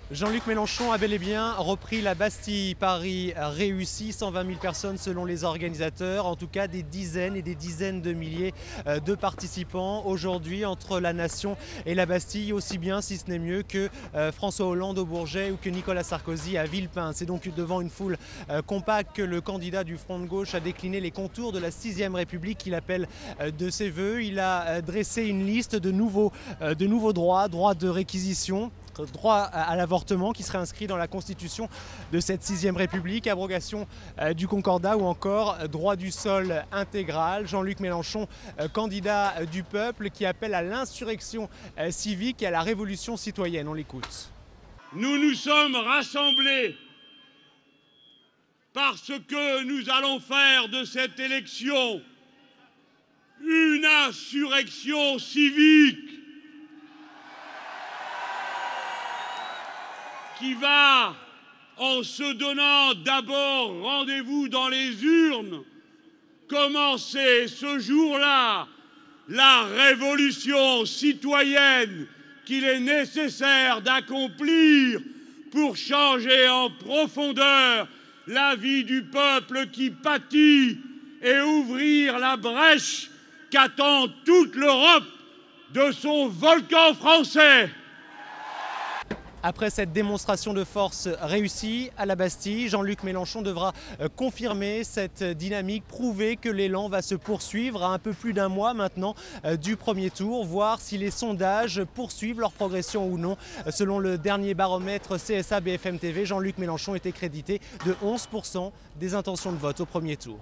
Jean-Luc Mélenchon a bel et bien repris la Bastille. Paris réussi, 120 000 personnes selon les organisateurs, en tout cas des dizaines et des dizaines de milliers de participants aujourd'hui entre la Nation et la Bastille, aussi bien si ce n'est mieux que François Hollande au Bourget ou que Nicolas Sarkozy à Villepin. C'est donc devant une foule compacte que le candidat du Front de gauche a décliné les contours de la 6e République qu'il appelle de ses voeux. Il a dressé une liste de nouveaux droits de réquisition, droit à l'avortement qui serait inscrit dans la constitution de cette 6e République, abrogation du Concordat ou encore droit du sol intégral. Jean-Luc Mélenchon, candidat du peuple qui appelle à l'insurrection civique et à la révolution citoyenne. On l'écoute. Nous nous sommes rassemblés parce que nous allons faire de cette élection une insurrection civique qui va, en se donnant d'abord rendez-vous dans les urnes, commencer ce jour-là la révolution citoyenne qu'il est nécessaire d'accomplir pour changer en profondeur la vie du peuple qui pâtit et ouvrir la brèche qu'attend toute l'Europe de son volcan français. Après cette démonstration de force réussie à la Bastille, Jean-Luc Mélenchon devra confirmer cette dynamique, prouver que l'élan va se poursuivre à un peu plus d'un mois maintenant du premier tour, voir si les sondages poursuivent leur progression ou non. Selon le dernier baromètre CSA BFM TV, Jean-Luc Mélenchon était crédité de 11% des intentions de vote au premier tour.